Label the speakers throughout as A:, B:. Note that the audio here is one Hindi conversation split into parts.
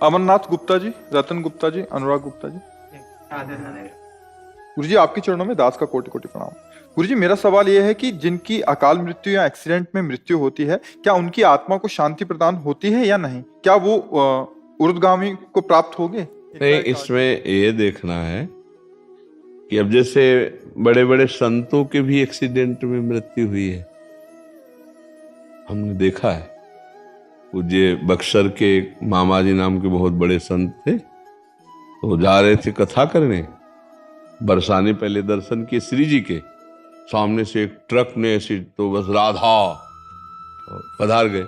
A: अमरनाथ गुप्ता जी, रतन गुप्ता जी, अनुराग गुप्ता जी। गुरु जी आपके चरणों में दास का कोटि कोटि प्रणाम। गुरु जी मेरा सवाल यह है कि जिनकी अकाल मृत्यु या एक्सीडेंट में मृत्यु होती है, क्या उनकी आत्मा को शांति प्रदान होती है या नहीं? क्या वो ऊर्ध्वगामी को प्राप्त होंगे?
B: नहीं, इसमें ये देखना है कि अब जैसे बड़े बड़े संतों के भी एक्सीडेंट में मृत्यु हुई है, हमने देखा है। पूज्य बक्सर के मामा जी नाम के बहुत बड़े संत थे, तो जा रहे थे कथा करने, बरसाने पहले दर्शन किए श्री जी के सामने से एक ट्रक ने ऐसी तो बस राधा पधार गए।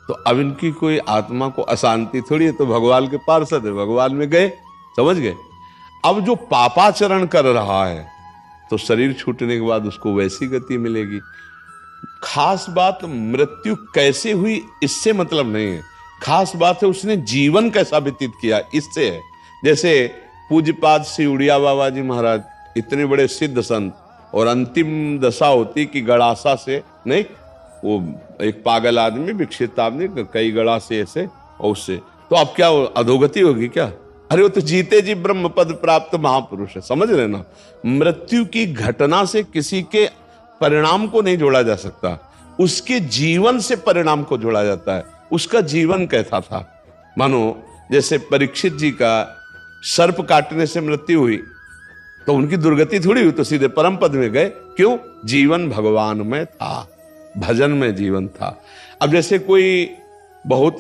B: तो अब इनकी कोई आत्मा को अशांति थोड़ी है, तो भगवान के पार्षद है, भगवान में गए, समझ गए। अब जो पापाचरण कर रहा है तो शरीर छूटने के बाद उसको वैसी गति मिलेगी। खास बात मृत्यु कैसे हुई इससे मतलब नहीं है, खास बात है उसने जीवन कैसा व्यतीत किया, इससे है। जैसे पूज्यपाद श्री उड़िया बाबा जी महाराज इतने बड़े सिद्ध संत, और अंतिम दशा होती कि गड़ासा से नहीं, वो एक पागल आदमी, विकसित आदमी, कई गड़ा से ऐसे और उससे, तो अब क्या अधोगति होगी क्या? अरे वो तो जीते जी ब्रह्म पद प्राप्त महापुरुष है, समझ रहे ना। मृत्यु की घटना से किसी के परिणाम को नहीं जोड़ा जा सकता, उसके जीवन से परिणाम को जोड़ा जाता है। उसका जीवन कैसा था? मानो जैसे परीक्षित जी का सर्प काटने से मृत्यु हुई, तो उनकी दुर्गति थोड़ी हुई, तो सीधे परम पद में गए। क्यों? जीवन भगवान में था, भजन में जीवन था। अब जैसे कोई बहुत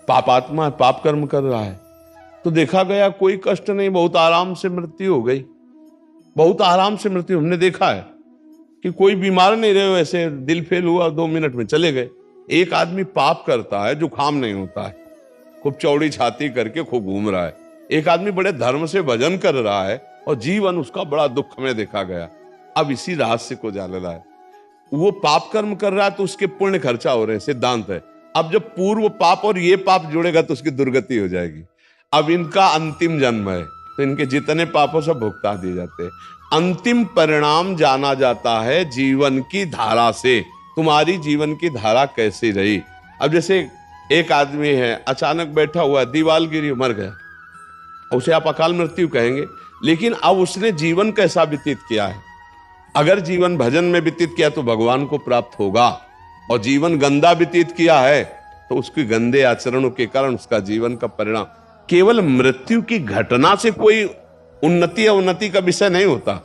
B: पापात्मा है, पाप कर्म कर रहा है, तो देखा गया कोई कष्ट नहीं, बहुत आराम से मृत्यु हो गई, बहुत आराम से मृत्यु। हमने देखा है कि कोई बीमार नहीं रहे, वैसे दिल फेल हुआ 2 मिनट में चले गए। एक आदमी पाप करता है, जुकाम नहीं होता है, खूब चौड़ी छाती करके खूब घूम रहा है। एक आदमी बड़े धर्म से भजन कर रहा है और जीवन उसका बड़ा दुख में देखा गया। अब इसी रहस्य को जानना है। वो पाप कर्म कर रहा है तो उसके पुण्य खर्चा हो रहे हैं, सिद्धांत है। अब जब पूर्व पाप और ये पाप जुड़ेगा तो उसकी दुर्गति हो जाएगी। अब इनका अंतिम जन्म है, तो इनके जितने पापों सब भुगता दिए जाते हैं। अंतिम परिणाम जाना जाता है जीवन की धारा से। तुम्हारी जीवन की धारा कैसी रही? अब जैसे एक आदमी है, अचानक बैठा हुआ, दीवाल गिरी, मर गया, उसे आप अकाल मृत्यु कहेंगे, लेकिन अब उसने जीवन कैसा व्यतीत किया है? अगर जीवन भजन में व्यतीत किया तो भगवान को प्राप्त होगा, और जीवन गंदा व्यतीत किया है तो उसके गंदे आचरणों के कारण उसका जीवन का परिणाम। केवल मृत्यु की घटना से कोई उन्नति या उन्नति का विषय नहीं होता,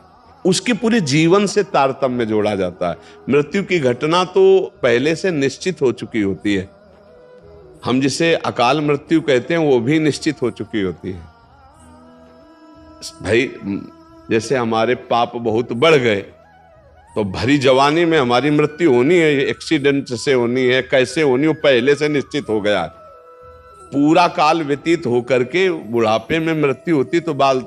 B: उसके पूरे जीवन से तारतम्य जोड़ा जाता है। मृत्यु की घटना तो पहले से निश्चित हो चुकी होती है, हम जिसे अकाल मृत्यु कहते हैं वो भी निश्चित हो चुकी होती है। भाई जैसे हमारे पाप बहुत बढ़ गए तो भरी जवानी में हमारी मृत्यु होनी है, एक्सीडेंट से होनी है, कैसे होनी, वो पहले से निश्चित हो गया। पूरा काल व्यतीत होकर के बुढ़ापे में मृत्यु होती तो बाल,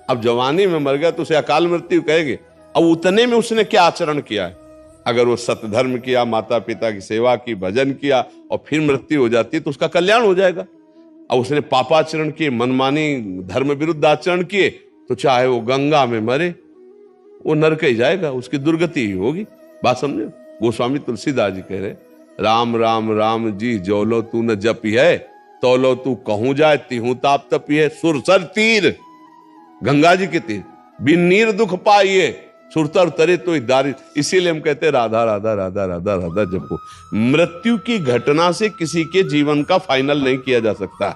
B: अब जवानी में मर गया तो उसे अकाल मृत्यु कहेंगे। अब उतने में उसने क्या आचरण किया है? अगर वो सतधर्म किया, माता पिता की सेवा की, भजन किया, और फिर मृत्यु हो जाती तो उसका कल्याण हो जाएगा। अब उसने पापाचरण किए, मनमानी धर्म विरुद्ध आचरण किए, तो चाहे वो गंगा में मरे, वो नरक ही जाएगा, उसकी दुर्गति ही होगी। बात समझे? गोस्वामी तुलसीदास जी कह रहे, राम राम राम जी जोलो तू न जपी है, तोलो तू कहूं जाए तिहू ताप तपी है। सुरसर तीर, गंगा जी के तीर, बिन नीर दुख पाइए, सुरतर तरे तो दारी। इसीलिए हम कहते हैं राधा राधा राधा राधा राधा जपो। मृत्यु की घटना से किसी के जीवन का फाइनल नहीं किया जा सकता,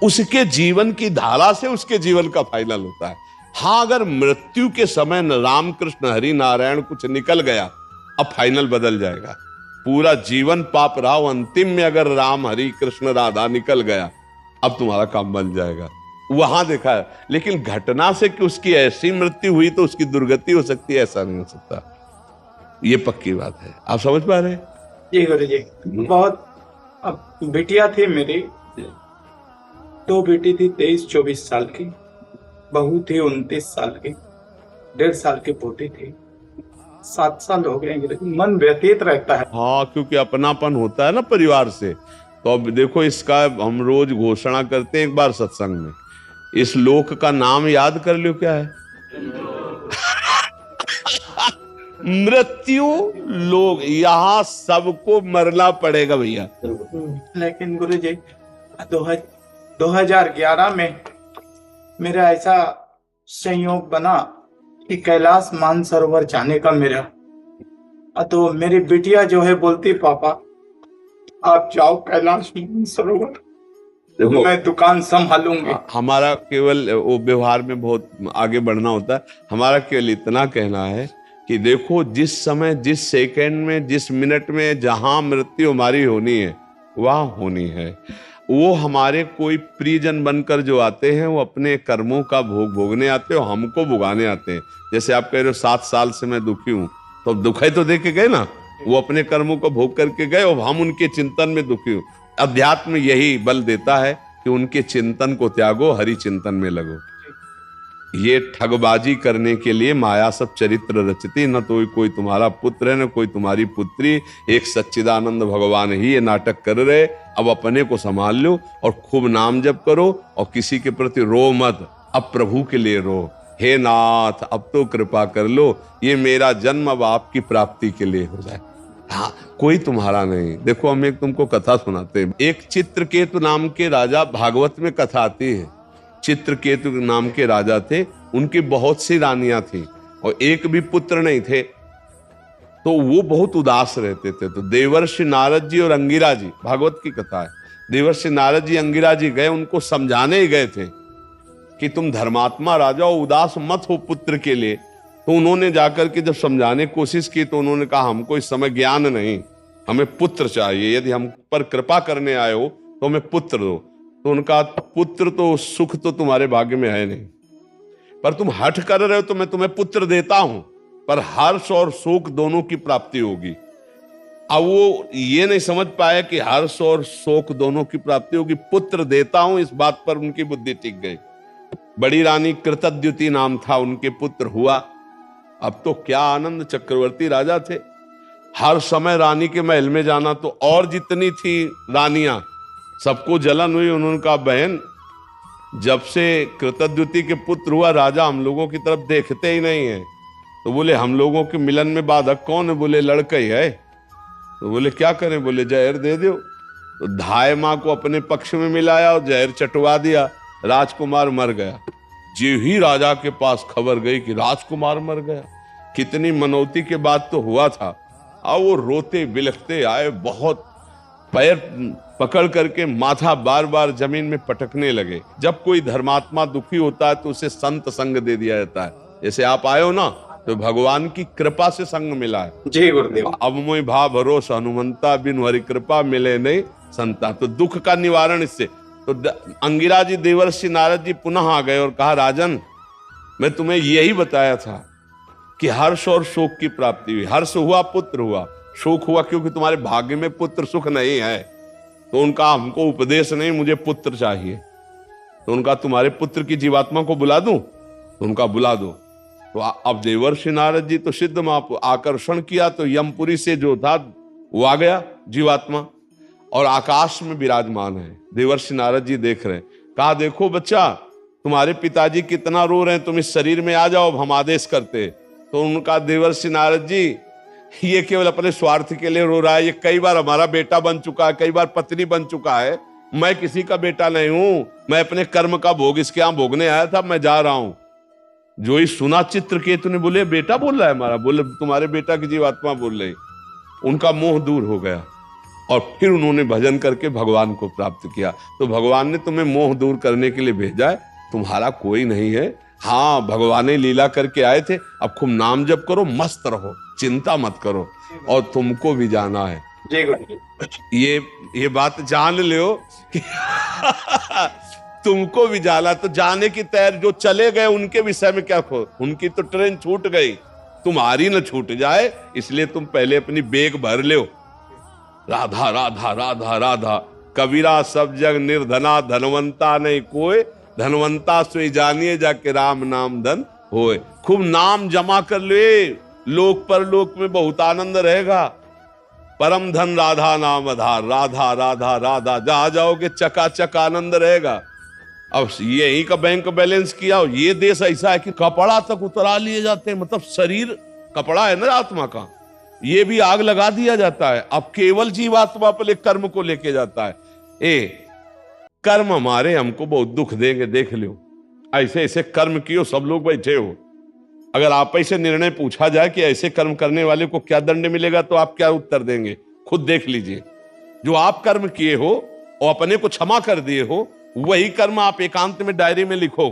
B: उसके जीवन की धारा से उसके जीवन का फाइनल होता है। हाँ, अगर मृत्यु के समय न राम कृष्ण हरि नारायण कुछ निकल गया, अब फाइनल बदल जाएगा। पूरा जीवन पाप रहा, अंतिम में अगर राम हरि कृष्ण राधा निकल गया, अब तुम्हारा काम बन जाएगा। वहां देखा है। लेकिन घटना से कि उसकी ऐसी मृत्यु हुई तो उसकी दुर्गति हो सकती है, ऐसा नहीं हो सकता। ये पक्की बात है। आप समझ पा रहे हैं?
C: जी गुरु जी, बहुत। अब बिटिया थी मेरी, 2 बेटी थी, 23-24 साल की, बहू थी 29 साल की, 1.5 साल की पोती थी। 7 साल हो गए, मन व्यतीत रहता है।
B: हाँ, क्योंकि अपनापन होता है ना परिवार से। तो अब देखो, इसका हम रोज घोषणा करते हैं एक बार सत्संग में, इस लोक का नाम याद कर लो, क्या है? मृत्यु लोग यहाँ सबको मरना पड़ेगा भैया।
C: लेकिन गुरुजी 2011 में मेरा ऐसा संयोग बना कि कैलाश मानसरोवर जाने का मेरा, तो मेरी बिटिया जो है बोलती पापा आप जाओ कैलाश मानसरोवर,
B: देखो
C: मैं दुकान संभालूंगी।
B: हमारा केवल वो व्यवहार में बहुत आगे बढ़ना होता है। हमारा केवल इतना कहना है कि देखो जिस समय, जिस सेकंड में, जिस मिनट में जहां मृत्यु हमारी होनी है वहां होनी है। वो हमारे कोई प्रियजन बनकर जो आते हैं वो अपने कर्मों का भोग भोगने आते हैं और हमको भुगाने आते हैं। जैसे आप कह रहे हो 7 साल से मैं दुखी हूं, तो अब दुखाई तो दे के गए ना, वो अपने कर्मों को भोग करके गए और हम उनके चिंतन में दुखी हूं। अध्यात्म यही बल देता है कि उनके चिंतन को त्यागो, हरि चिंतन में लगो। ये ठगबाजी करने के लिए माया सब चरित्र रचती, न तो कोई तुम्हारा पुत्र है न कोई तुम्हारी पुत्री, एक सच्चिदानंद भगवान ही ये नाटक कर रहे। अब अपने को संभाल लो और खूब नाम जप करो और किसी के प्रति रो मत, अब प्रभु के लिए रो। हे नाथ अब तो कृपा कर लो, ये मेरा जन्म अब आपकी प्राप्ति के लिए हो जाए। हाँ, कोई तुम्हारा नहीं। देखो हम एक तुमको कथा सुनाते हैं। एक चित्रकेतु नाम के राजा, भागवत में कथा आती है। चित्रकेतु नाम के राजा थे, उनकी बहुत सी रानियां थी और एक भी पुत्र नहीं थे, तो वो बहुत उदास रहते थे। तो देवर्षि नारद जी और अंगिरा जी, भागवत की कथा है, देवर्षि नारद जी अंगिरा जी गए, उनको समझाने ही गए थे कि तुम धर्मात्मा राजा हो, उदास मत हो पुत्र के लिए। तो उन्होंने जाकर के जब समझाने की कोशिश की तो उन्होंने कहा हमको इस समय ज्ञान नहीं, हमें पुत्र चाहिए, यदि हम पर कृपा करने आए हो तो हमें पुत्र दो। तो उनका पुत्र तो सुख तो तुम्हारे भाग्य में है नहीं, पर तुम हठ कर रहे हो तो मैं तुम्हें पुत्र देता हूं, पर हर्ष और शोक दोनों की प्राप्ति होगी। अब वो ये नहीं समझ पाया कि हर्ष और शोक दोनों की प्राप्ति होगी, पुत्र देता हूं, इस बात पर उनकी बुद्धि टिक गई। बड़ी रानी कृतद्युति नाम था, उनके पुत्र हुआ। अब तो क्या आनंद, चक्रवर्ती राजा थे, हर समय रानी के महल में जाना। तो और जितनी थी रानियां सबको जलन हुई। उन्होंने कहा बहन जब से कृतद्युति के पुत्र हुआ राजा हम लोगों की तरफ देखते ही नहीं है। तो बोले हम लोगों के मिलन में बाधक कौन है? बोले लड़का ही है। तो बोले क्या करें? बोले जहर दे दो। तो धाय माँ को अपने पक्ष में मिलाया और जहर चटवा दिया, राजकुमार मर गया। जो ही राजा के पास खबर गई कि राजकुमार मर गया, कितनी मनौती के बाद तो हुआ था। अब वो रोते बिलखते आए, बहुत पैर पकड़ करके माथा बार बार जमीन में पटकने लगे। जब कोई धर्मात्मा दुखी होता है तो उसे संत संग दे दिया जाता है। जैसे आप आए हो ना, तो भगवान की कृपा से संग मिला है।
C: जय गुरुदेव।
B: अब मोहि भाव भरोसा हनुमंता, बिन हरि कृपा मिले नहीं संता। तो दुख का निवारण इससे। तो अंगिरा जी देवर्षि नारद जी पुनः आ गए और कहा राजन मैं तुम्हें यही बताया था कि हर्ष और शोक की प्राप्ति हुई। हर्ष हुआ पुत्र हुआ, शोक हुआ क्योंकि तुम्हारे भाग्य में पुत्र सुख नहीं है। तो उनका हमको उपदेश नहीं, मुझे पुत्र चाहिए। तो उनका तुम्हारे पुत्र की जीवात्मा को बुला दूं? तो उनका बुला दो। तो अब देवर्षि नारद जी तो सिद्ध मां आकर्षण किया, तो यमपुरी से जो था वो आ गया जीवात्मा और आकाश में विराजमान है। देवर्षि नारद जी देख रहे हैं। कहा देखो बच्चा तुम्हारे पिताजी कितना रो रहे हैं, तुम इस शरीर में आ जाओ, हम आदेश करते। तो उनका देवर्षि नारद जी ये केवल अपने स्वार्थ के लिए रो रहा है। ये कई बार हमारा बेटा बन चुका है, कई बार पत्नी बन चुका है, मैं किसी का बेटा नहीं हूं, मैं अपने कर्म का भोग इसके यहां भोगने आया था, मैं जा रहा हूं। जो ही सुना चित्रकेतु ने बोले बेटा बोल रहा है हमारा, बोले तुम्हारे बेटा की जीवात्मा बोल रही। उनका मोह दूर हो गया और फिर उन्होंने भजन करके भगवान को प्राप्त किया। तो भगवान ने तुम्हें मोह दूर करने के लिए भेजा है, तुम्हारा कोई नहीं है। हाँ भगवान ने लीला करके आए थे। अब खूब नाम जप करो, मस्त रहो, चिंता मत करो, और तुमको भी जाना है।
C: जय गुरुदेव।
B: ये बात जान लो कि तुमको भी जाना। तो जाने की तैयारी, जो चले गए उनके विषय में क्या खो, उनकी तो ट्रेन छूट गई, तुम्हारी न छूट जाए, इसलिए तुम पहले अपनी बेग भर लो। राधा राधा राधा राधा, कबीरा सब जग निर्धना, धनवंता नहीं कोई, धनवंता सोई जानिए जाके राम नाम धन होए। खूब नाम जमा कर ले, लोक पर लोक में बहुत आनंद रहेगा। परम धन राधा नाम आधार, राधा राधा राधा, जहां जाओगे चकाचक आनंद रहेगा। अब यही का बैंक बैलेंस किया, ये देश ऐसा है कि कपड़ा तक उतरा लिए जाते हैं, मतलब शरीर कपड़ा है ना आत्मा का, ये भी आग लगा दिया जाता है। अब केवल जीवात्मा पर कर्म को लेके जाता है। कर्म हमारे हमको बहुत दुख देंगे, देख लो। ऐसे ऐसे कर्म कियो, सब लोग बैठे हो, अगर आप ऐसे निर्णय पूछा जाए कि ऐसे कर्म करने वाले को क्या दंड मिलेगा, तो आप क्या उत्तर देंगे? खुद देख लीजिए। जो आप कर्म किए हो और अपने को क्षमा कर दिए हो, वही कर्म आप एकांत में डायरी में लिखो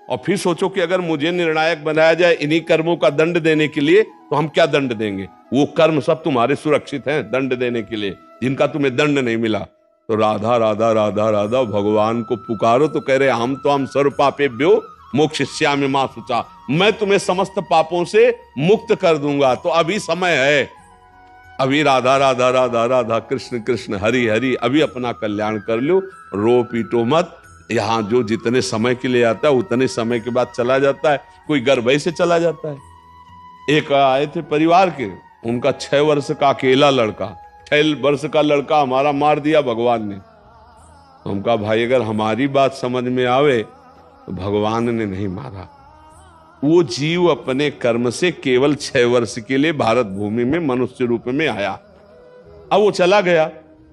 B: और फिर सोचो कि अगर मुझे निर्णायक बनाया जाए इन्हीं कर्मों का दंड देने के लिए, तो हम क्या दंड देंगे? वो कर्म सब तुम्हारे सुरक्षित हैं दंड देने के लिए, जिनका तुम्हें दंड नहीं मिला। तो राधा राधा राधा राधा भगवान को पुकारो तो कह रहे हम सर्व पापेभ्यो मोक्षयिष्यामि मा शुचा, मैं तुम्हें समस्त पापों से मुक्त कर दूंगा। तो अभी समय है, अभी राधा राधा राधा राधा कृष्ण कृष्ण हरि हरि, अभी अपना कल्याण कर लो, रो पीटो मत। यहां जो जितने समय के लिए आता है उतने समय के बाद चला जाता है, कोई गर्भ से चला जाता है। एक आए थे परिवार के, उनका 6 वर्ष का अकेला लड़का, 6 वर्ष का लड़का हमारा मार दिया भगवान ने। हम कहा भाई अगर हमारी बात समझ में आवे तो भगवान ने नहीं मारा। वो जीव अपने कर्म से केवल 6 वर्ष के लिए भारत भूमि में मनुष्य रूप में आया, अब वो चला गया।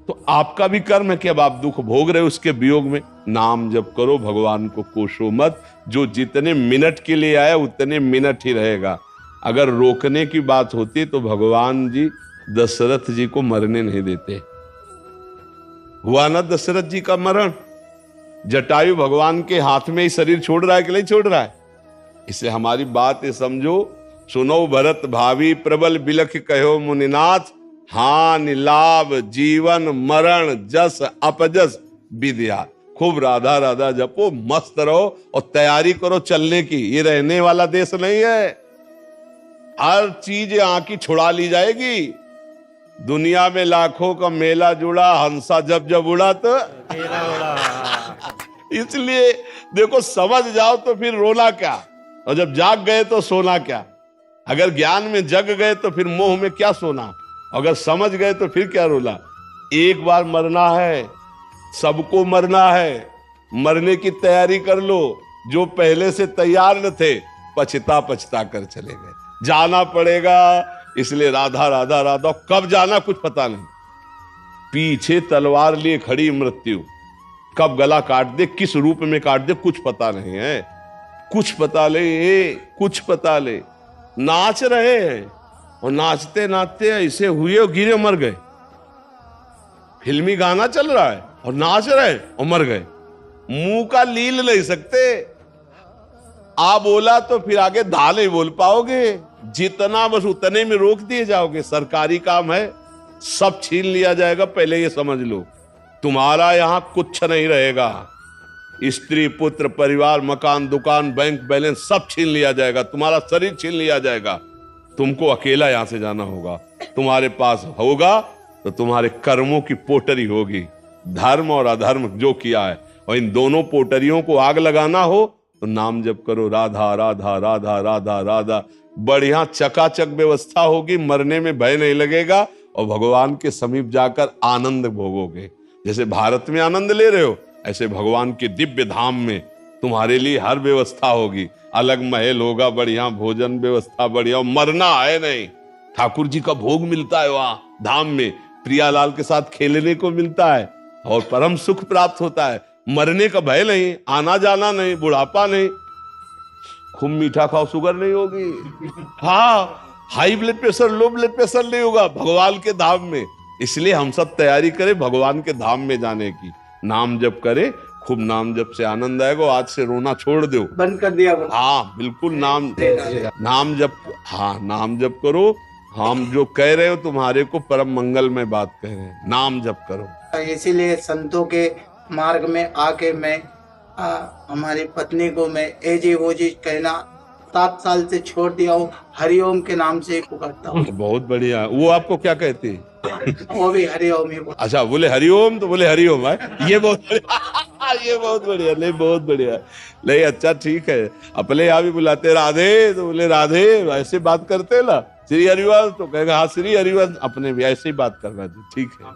B: तो आपका भी कर्म है कि अब आप दुख भोग रहे हो उसके वियोग में। नाम जप करो, भगवान को कोसो मत। जो जितने मिनट के लिए आया उतने मिनट ही रहेगा। अगर रोकने की बात होती तो भगवान जी दशरथ जी को मरने नहीं देते। हुआ ना दशरथ जी का मरण, जटायु भगवान के हाथ में ही शरीर छोड़ रहा है कि नहीं छोड़ रहा है? इससे हमारी बात ये समझो, सुनो भरत भावी प्रबल बिलख कहो मुनिनाथ, हानि लाभ जीवन मरण जस अपजस विद्या। खूब राधा राधा जपो, मस्त रहो और तैयारी करो चलने की। ये रहने वाला देश नहीं है, हर चीज यहाँ की छुड़ा ली जाएगी। दुनिया में लाखों का मेला जुड़ा, हंसा जब जब उड़ा तो इसलिए देखो समझ जाओ तो फिर रोना क्या, और जब जाग गए तो सोना क्या। अगर ज्ञान में जग गए तो फिर मोह में क्या सोना, अगर समझ गए तो फिर क्या रोला। एक बार मरना है, सबको मरना है, मरने की तैयारी कर लो। जो पहले से तैयार न थे पछता पछता कर चले गए, जाना पड़ेगा। इसलिए राधा राधा राधा, कब जाना कुछ पता नहीं। पीछे तलवार लिए खड़ी मृत्यु, कब गला काट दे, किस रूप में काट दे, कुछ पता नहीं है। कुछ पता ले, कुछ पता ले। नाच रहे हैं और नाचते नाचते ऐसे हुए और गिरे मर गए। फिल्मी गाना चल रहा है और नाच रहे और मर गए। मुंह का लील नहीं सकते, आ बोला तो फिर आगे धा नहीं बोल पाओगे। जितना बस उतने में रोक दिए जाओगे। सरकारी काम है, सब छीन लिया जाएगा, पहले ये समझ लो। तुम्हारा यहां कुछ नहीं रहेगा। स्त्री पुत्र परिवार मकान दुकान बैंक बैलेंस सब छीन लिया जाएगा, तुम्हारा शरीर छीन लिया जाएगा। तुमको अकेला यहां से जाना होगा। तुम्हारे पास होगा तो तुम्हारे कर्मों की पोटरी होगी, धर्म और अधर्म जो किया है, और इन दोनों पोटरियों को आग लगाना हो तो नाम जप करो, राधा राधा राधा राधा राधा। बढ़िया चकाचक व्यवस्था होगी, मरने में भय नहीं लगेगा और भगवान के समीप जाकर आनंद भोगोगे। जैसे भारत में आनंद ले रहे हो, ऐसे भगवान के दिव्य धाम में तुम्हारे लिए हर व्यवस्था होगी। अलग महल होगा, बढ़िया भोजन व्यवस्था बढ़िया, मरना है नहीं। ठाकुर जी का भोग मिलता है वहां धाम में, प्रियालाल के साथ खेलने को मिलता है और परम सुख प्राप्त होता है। मरने का भय नहीं, आना जाना नहीं, बुढ़ापा नहीं। खूब मीठा खाओ, शुगर नहीं होगी। हाँ, high blood pressure low blood pressure नहीं होगा भगवान के धाम में। इसलिए हम सब तैयारी करें भगवान के धाम में जाने की। नाम जप करें, खूब नाम जप से आनंद आएगा। आज से रोना छोड़ दो,
C: बंद कर दिया।
B: हाँ बिल्कुल, नाम जप, हाँ नाम जप करो। हम जो कह रहे हो तुम्हारे को परम मंगल में बात कह रहे हैं, नाम जप करो।
C: इसीलिए संतों के मार्ग में आके मैं हमारी पत्नी को मैं एजे वो जी कहना 7 साल से छोड़ दिया हूँ। हरिओम के नाम से पुकारता हूँ।
B: बहुत बढ़िया। वो आपको क्या कहती है?
C: वो भी हरिओम ही।
B: अच्छा, बोले हरिओम तो बोले हरिओम है। ये बहुत बढ़िया, ये बहुत बढ़िया, नहीं बहुत बढ़िया, नहीं अच्छा ठीक है। अपने यहाँ भी बुलाते राधे तो बोले राधे, ऐसे बात करते ना। श्री हरिवंश तो कहेगा हाँ श्री हरिवंश, अपने भी ऐसे ही बात करना। ठीक है।